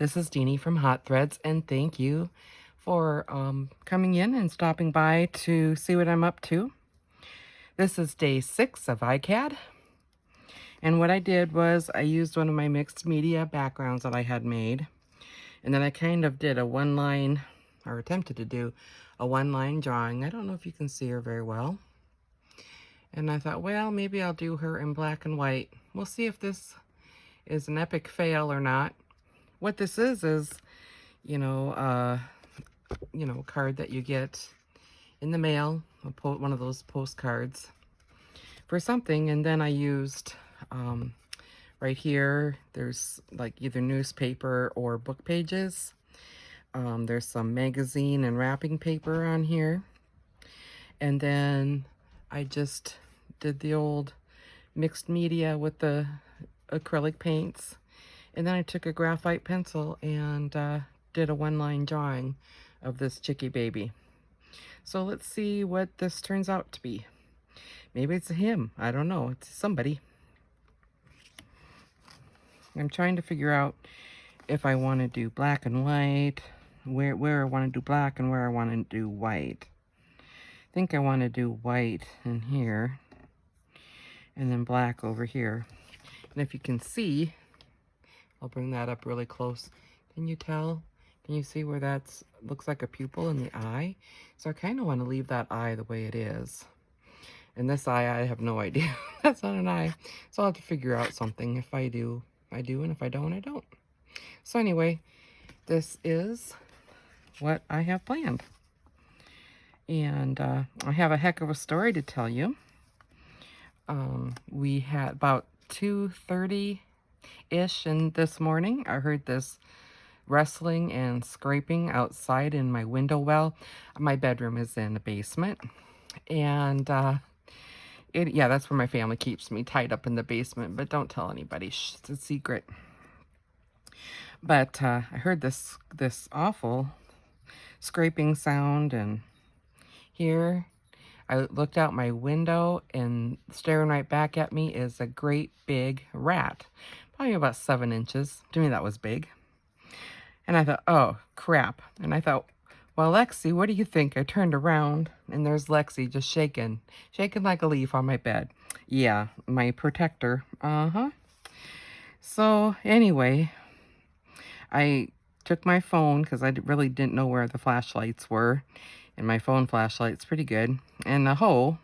This is Deanie from Hot Threads, and thank you for coming in and stopping by to see what I'm up to. This is day 6 of Icad, and what I did was I used one of my mixed media backgrounds that I had made, and then I kind of did a one-line, or attempted to do a one-line drawing. I don't know if you can see her very well. And I thought, well, maybe I'll do her in black and white. We'll see if this is an epic fail or not. What this is, you know, a card that you get in the mail, one of those postcards for something. And then I used, right here, there's like either newspaper or book pages. There's some magazine and wrapping paper on here. And then I just did the old mixed media with the acrylic paints. And then I took a graphite pencil and did a one-line drawing of this chickie baby. So let's see what this turns out to be. Maybe it's a him. I don't know. It's somebody. I'm trying to figure out if I want to do black and white, where I want to do black and where I want to do white. I think I want to do white in here and then black over here. And if you can see, I'll bring that up really close. Can you tell? Can you see where that's looks like a pupil in the eye? So I kind of want to leave that eye the way it is. And this eye, I have no idea. That's not an eye. So I'll have to figure out something. If I do, I do. And if I don't, I don't. So anyway, this is what I have planned. And I have a heck of a story to tell you. We had about 2:30-ish and this morning, I heard this rustling and scraping outside in my window well. My bedroom is in the basement. And yeah, that's where my family keeps me, tied up in the basement. But don't tell anybody. Shh, it's a secret. But I heard this awful scraping sound, and here I looked out my window, and staring right back at me is a great big rat, probably about 7 inches. To me, that was big. And I thought, oh, crap. And I thought, well, Lexi, what do you think? I turned around, and there's Lexi just shaking like a leaf on my bed. Yeah, my protector. So anyway, I took my phone because I really didn't know where the flashlights were. And my phone flashlight's pretty good. And a hoe.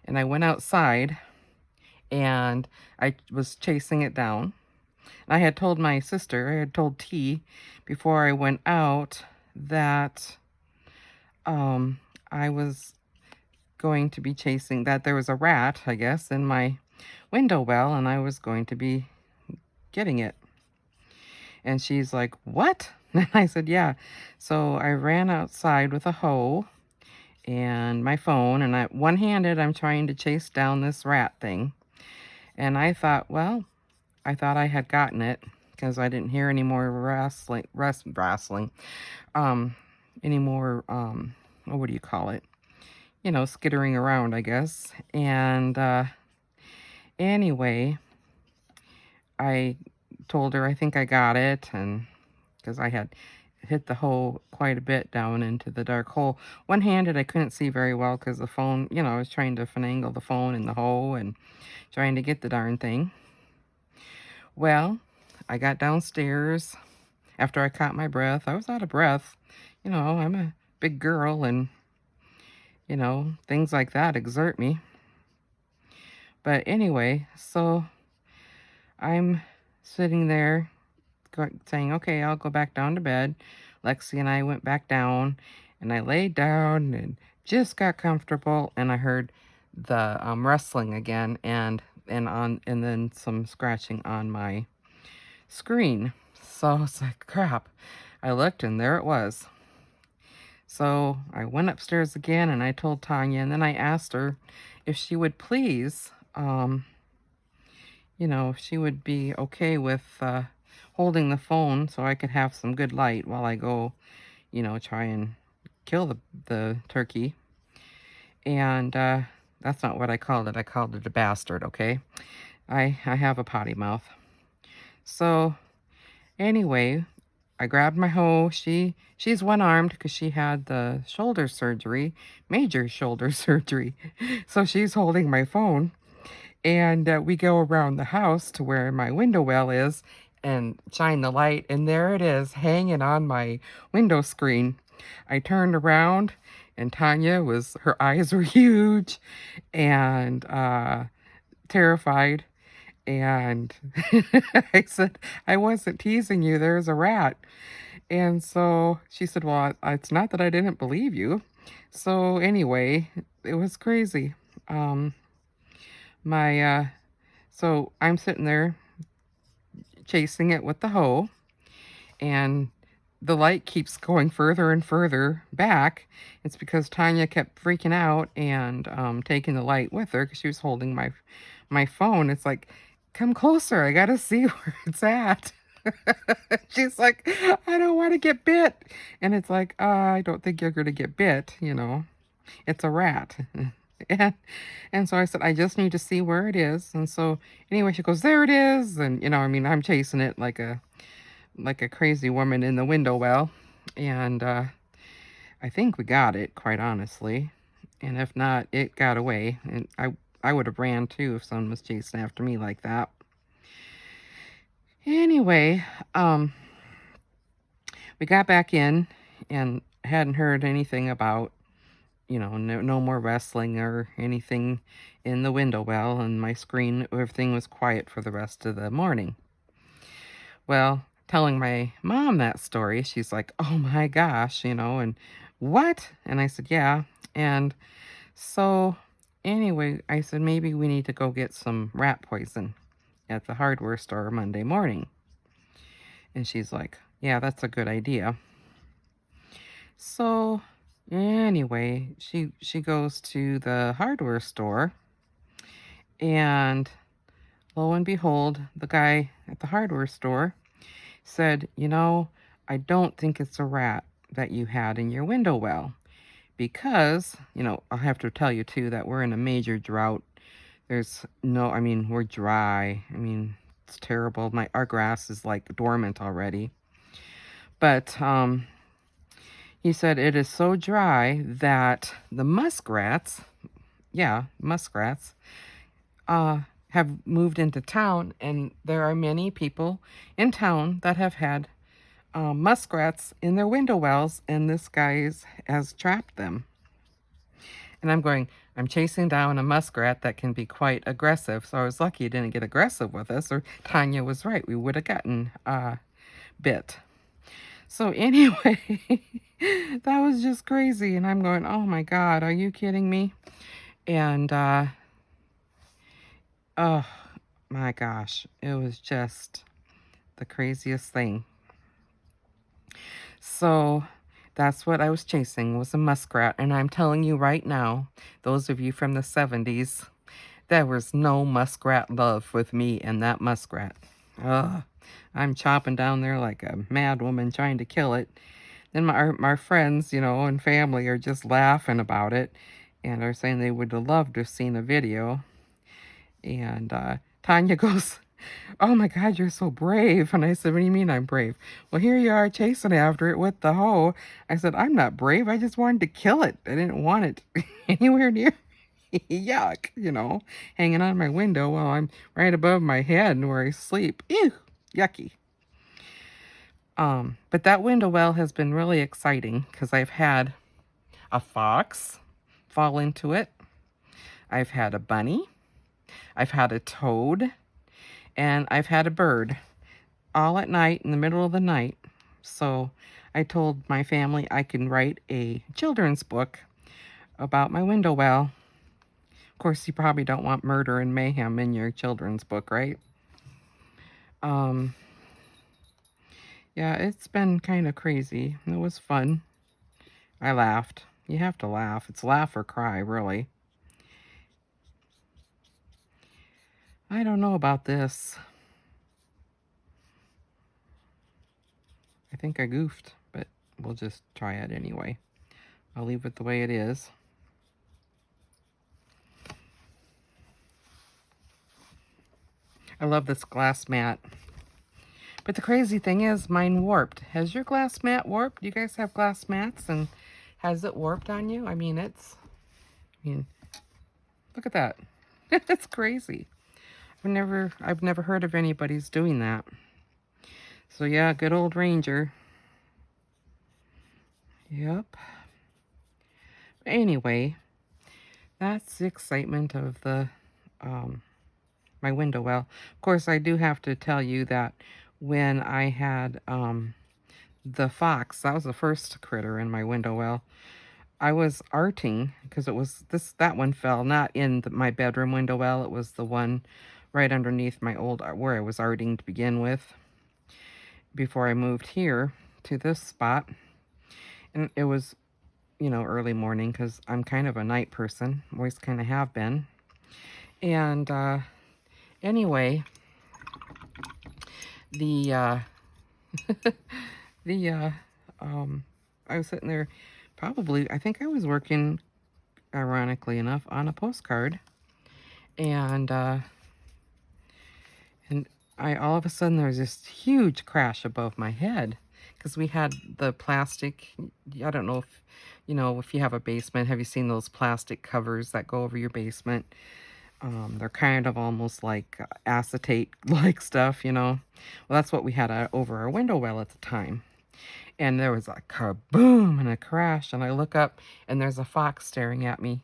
And I went outside, and I was chasing it down. I had told my sister, I had told T before I went out that I was going to be chasing, that there was a rat, I guess, in my window well, and I was going to be getting it. And she's like, what? And I said, yeah. So I ran outside with a hoe and my phone, and one-handed, I'm trying to chase down this rat thing. And I thought, well, I thought I had gotten it because I didn't hear any more wrestling, any more, what do you call it? You know, skittering around, I guess. And anyway, I told her I think I got it, and because I had hit the hole quite a bit down into the dark hole. One-handed, I couldn't see very well because the phone, you know, I was trying to finagle the phone in the hole and trying to get the darn thing. Well, I got downstairs after I caught my breath. I was out of breath. You know, I'm a big girl, and, you know, things like that exert me. But anyway, so I'm sitting there saying, okay, I'll go back down to bed. Lexi and I went back down, and I laid down and just got comfortable, and I heard the rustling again, and then some scratching on my screen. So I was like, crap. I looked, and there it was. So I went upstairs again, and I told Tanya, and then I asked her if she would please, you know, if she would be okay with holding the phone so I could have some good light while I go, you know, try and kill the turkey. And that's not what I called it. I called it a bastard, okay? I have a potty mouth. So anyway, I grabbed my hoe. She's one-armed because she had the shoulder surgery, major shoulder surgery. So she's holding my phone. And we go around the house to where my window well is and shine the light. And there it is hanging on my window screen. I turned around and her eyes were huge and terrified. And I said, I wasn't teasing you. There's a rat. And so she said, well, it's not that I didn't believe you. So anyway, it was crazy. Um, my So I'm sitting there chasing it with the hoe, and the light keeps going further and further back. It's because Tanya kept freaking out and taking the light with her because she was holding my phone. It's like, come closer, I gotta see where it's at. She's like, I don't want to get bit. And it's like, I don't think you're gonna get bit, you know. It's a rat. And, and so I said, I just need to see where it is. And so anyway, she goes, there it is. And, you know, I mean, I'm chasing it like a crazy woman in the window well. And I think we got it, quite honestly. And if not, it got away. And I would have ran too if someone was chasing after me like that. Anyway, we got back in and hadn't heard anything about, you know, no more wrestling or anything in the window well, and my screen, everything was quiet for the rest of the morning. Well, telling my mom that story, she's like, oh my gosh, you know, and what? And I said, yeah. And so anyway, I said, maybe we need to go get some rat poison at the hardware store Monday morning. And she's like, yeah, that's a good idea. So anyway, she goes to the hardware store, and lo and behold, the guy at the hardware store said, you know, I don't think it's a rat that you had in your window well, because, you know, I'll have to tell you too that we're in a major drought. I mean, we're dry. I mean, it's terrible. Our grass is like dormant already. But he said it is so dry that the muskrats, have moved into town, and there are many people in town that have had muskrats in their window wells, and this guy has trapped them. And I'm chasing down a muskrat that can be quite aggressive, so I was lucky he didn't get aggressive with us, or Tanya was right, we would have gotten bit. So anyway, that was just crazy, and I'm going, oh my God, are you kidding me? And oh my gosh, it was just the craziest thing. So that's what I was chasing, was a muskrat. And I'm telling you right now, those of you from the 70s, there was no muskrat love with me and that muskrat. Ugh, I'm chopping down there like a mad woman trying to kill it. Then my friends, you know, and family are just laughing about it and are saying they would have loved to have seen a video. And Tanya goes, oh my God, you're so brave. And I said, what do you mean I'm brave? Well, here you are chasing after it with the hoe. I said, I'm not brave. I just wanted to kill it. I didn't want it anywhere near me. Yuck, you know, hanging on my window while I'm right above my head where I sleep. Ew, yucky. But that window well has been really exciting because I've had a fox fall into it. I've had a bunny. I've had a toad. And I've had a bird all at night in the middle of the night. So I told my family I can write a children's book about my window well. Of course, you probably don't want murder and mayhem in your children's book, right? Yeah, it's been kind of crazy. It was fun. I laughed. You have to laugh. It's laugh or cry, really. I don't know about this. I think I goofed, but we'll just try it anyway. I'll leave it the way it is. I love this glass mat But the crazy thing is mine warped. Has your glass mat warped? Do you guys have glass mats, and has it warped on you? I mean, look at that. It's crazy. I've never heard of anybody's doing that. So yeah, good old Ranger. Yep. Anyway, that's the excitement of the my window well. Of course, I do have to tell you that when I had the fox, that was the first critter in my window well, I was arting because that one fell not in my bedroom window well. It was the one right underneath my old where I was arting to begin with before I moved here to this spot. And it was, early morning because I'm kind of a night person, always kind of have been. And anyway, the the I was sitting there, probably I think I was working, ironically enough, on a postcard, and I all of a sudden there was this huge crash above my head because we had the plastic. I don't know if you have a basement, have you seen those plastic covers that go over your basement? They're kind of almost like acetate like stuff. Well, that's what we had over our window well at the time. And there was a kaboom and a crash, and I look up and there's a fox staring at me,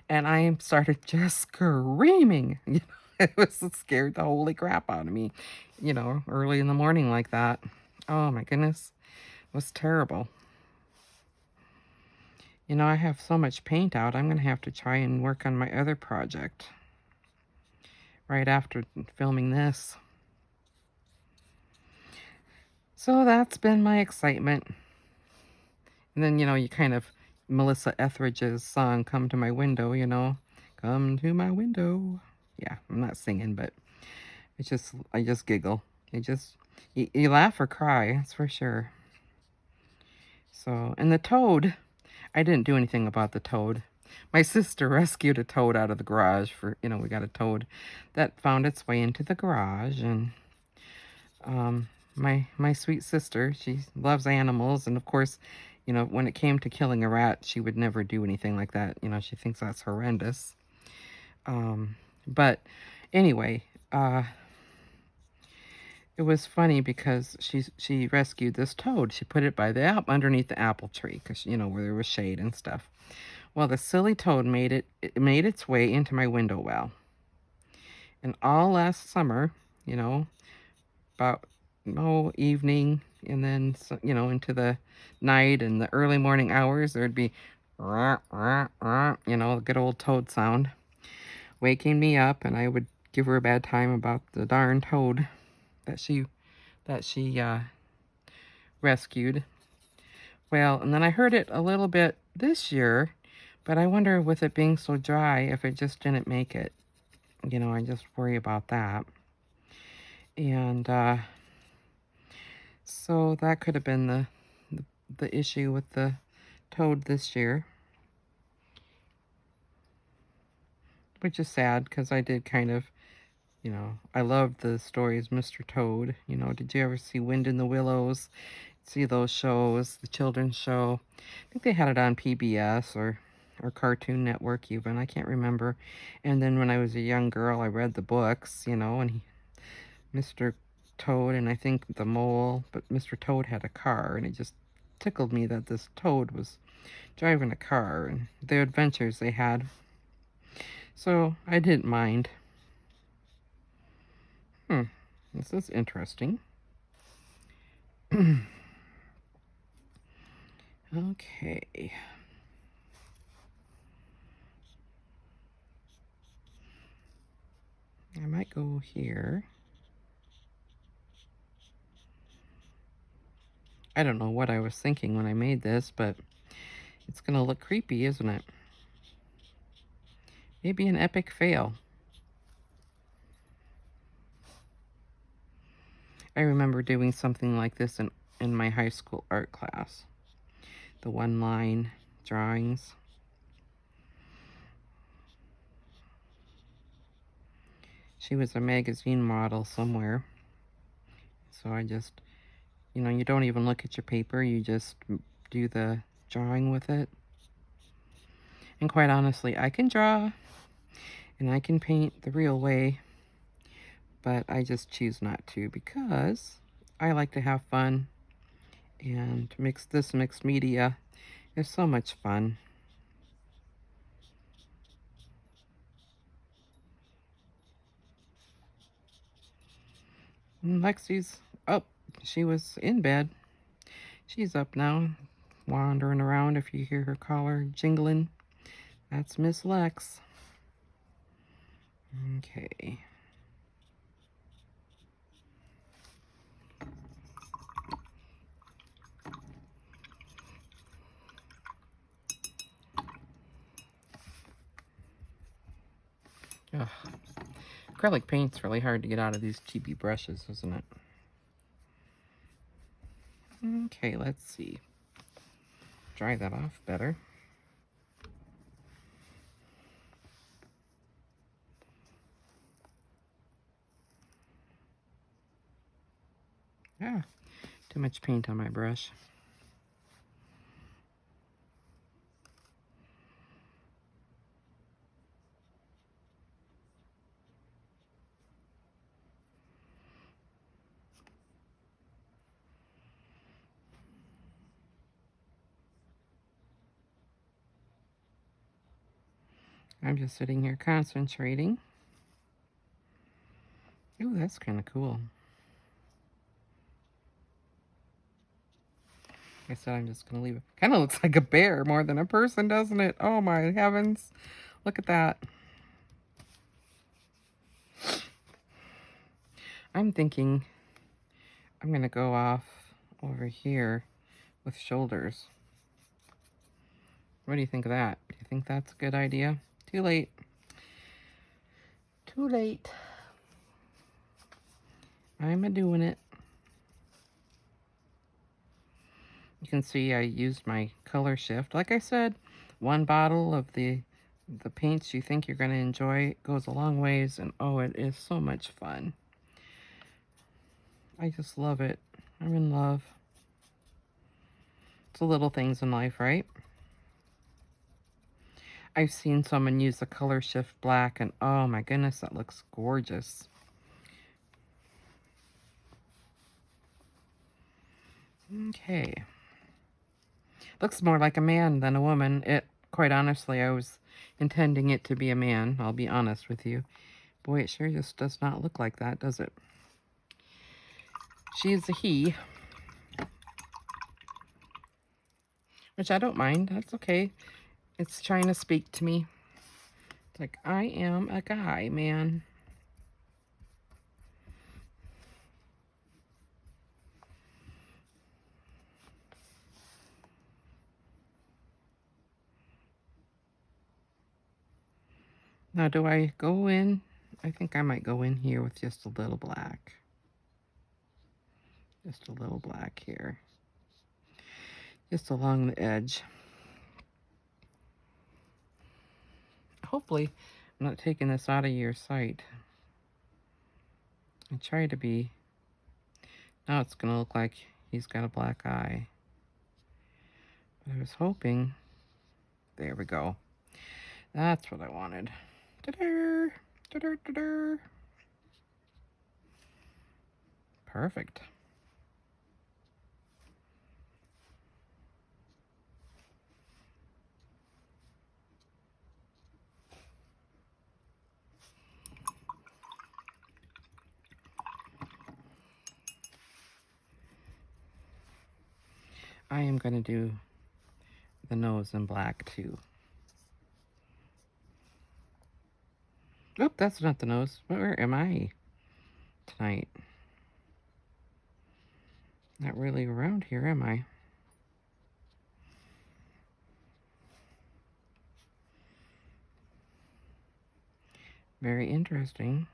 and I started just screaming. It was scared the holy crap out of me, early in the morning like that. Oh my goodness, it was terrible. I have so much paint out, I'm gonna have to try and work on my other project right after filming this. So that's been my excitement. And then, you kind of, Melissa Etheridge's song, Come to My Window, Come to my window. Yeah, I'm not singing, but I just giggle. You laugh or cry, that's for sure. So, and the toad, I didn't do anything about the toad. My sister rescued a toad out of the garage we got a toad that found its way into the garage, and my sweet sister, she loves animals, and of course, when it came to killing a rat, she would never do anything like that. She thinks that's horrendous. But anyway, it was funny because she rescued this toad. She put it by underneath the apple tree because where there was shade and stuff. Well, the silly toad it made its way into my window well. And all last summer, about evening, and then into the night and the early morning hours, there'd be the good old toad sound waking me up, and I would give her a bad time about the darn toad that she rescued. Well, and then I heard it a little bit this year, but I wonder, with it being so dry, if it just didn't make it. I just worry about that. And so that could have been the issue with the toad this year, which is sad because I did kind of, I loved the stories, Mr. Toad. Did you ever see Wind in the Willows? See those shows, the children's show? I think they had it on PBS or Cartoon Network even, I can't remember. And then when I was a young girl, I read the books, and Mr. Toad, and I think the mole, but Mr. Toad had a car, and it just tickled me that this toad was driving a car and the adventures they had. So I didn't mind. This is interesting. Okay. I might go here. I don't know what I was thinking when I made this, but it's going to look creepy, isn't it? Maybe an epic fail. I remember doing something like this in my high school art class. The one-line drawings. She was a magazine model somewhere. So I just, you don't even look at your paper. You just do the drawing with it. And quite honestly, I can draw and I can paint the real way, but I just choose not to because I like to have fun, and this mixed media is so much fun. And Lexi's up. She was in bed. She's up now, wandering around. If you hear her collar jingling, that's Miss Lex. Okay. Ugh. Acrylic paint's really hard to get out of these cheapy brushes, isn't it? Okay, let's see. Dry that off better. Ah, too much paint on my brush. I'm just sitting here concentrating. Ooh, that's kind of cool. I said I'm just going to leave it. Kind of looks like a bear more than a person, doesn't it? Oh my heavens. Look at that. I'm thinking I'm going to go off over here with shoulders. What do you think of that? Do you think that's a good idea? Too late. Too late. I'm a-doing it. You can see I used my color shift. Like I said, one bottle of the paints you think you're going to enjoy goes a long ways, and oh, it is so much fun. I just love it. I'm in love. It's the little things in life, right? I've seen someone use the color shift black, and oh my goodness, that looks gorgeous. Okay. Looks more like a man than a woman. Quite honestly, I was intending it to be a man. I'll be honest with you. Boy, it sure just does not look like that, does it? She is a he. Which I don't mind. That's okay. It's trying to speak to me. It's like, I am a guy, man. Now, do I go in? I think I might go in here with just a little black. Just a little black here. Just along the edge. Hopefully, I'm not taking this out of your sight. I try to be. Now it's going to look like he's got a black eye. But I was hoping. There we go. That's what I wanted. Ta-da! Ta-da, ta-da. Perfect. I am going to do the nose in black too. Oop, that's not the nose. Where am I tonight? Not really around here, am I? Very interesting.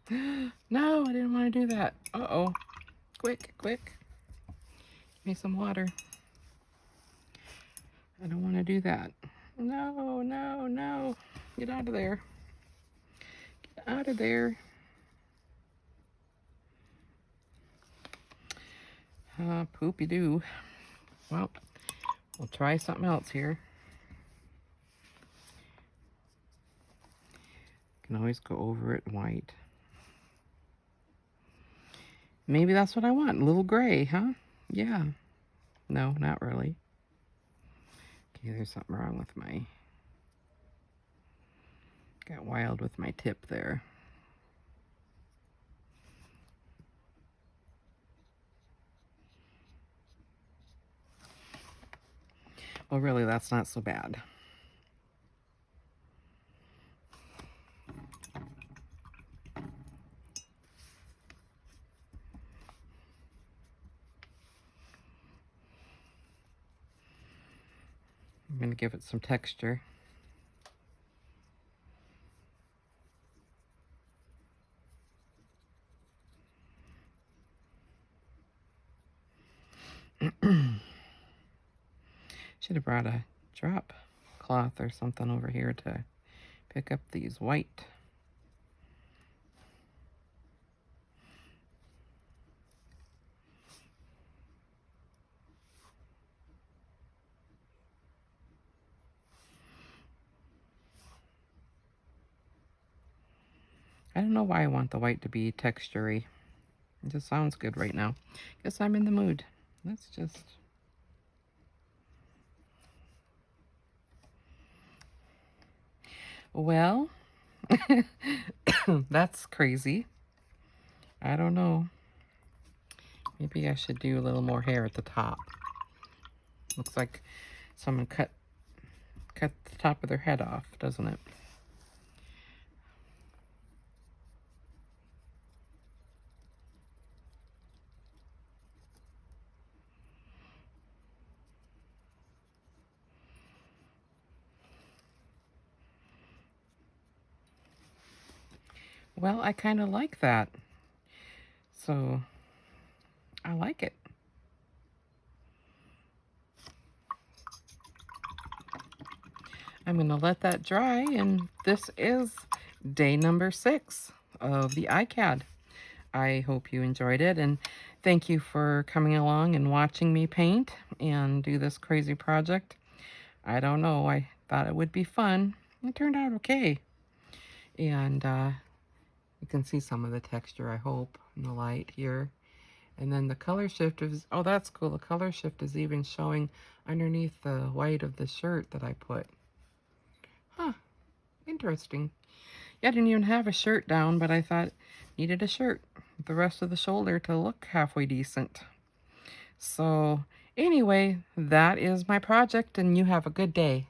No, I didn't want to do that. Uh-oh. Quick, quick. Give me some water. I don't want to do that. No, no, no. Get out of there. Get out of there. Poopy-doo. Well, we'll try something else here. Can always go over it in white. Maybe that's what I want. A little gray, huh? Yeah. No, not really. Okay, there's something wrong with my... Got wild with my tip there. Well, really, that's not so bad. I'm going to give it some texture. Should have brought a drop cloth or something over here to pick up these white. I don't know why I want the white to be textury. It just sounds good right now. Guess I'm in the mood. Let's just... Well, that's crazy. I don't know. Maybe I should do a little more hair at the top. Looks like someone cut the top of their head off, doesn't it? Well, I kind of like that. So, I like it. I'm going to let that dry, and this is day number 6 of the Icad. I hope you enjoyed it, and thank you for coming along and watching me paint and do this crazy project. I don't know, I thought it would be fun. It turned out okay. And you can see some of the texture, I hope, in the light here. And then the color shift is, oh, that's cool. The color shift is even showing underneath the white of the shirt that I put. Huh, interesting. Yeah, I didn't even have a shirt down, but I thought needed a shirt. The rest of the shoulder to look halfway decent. So anyway, that is my project, and you have a good day.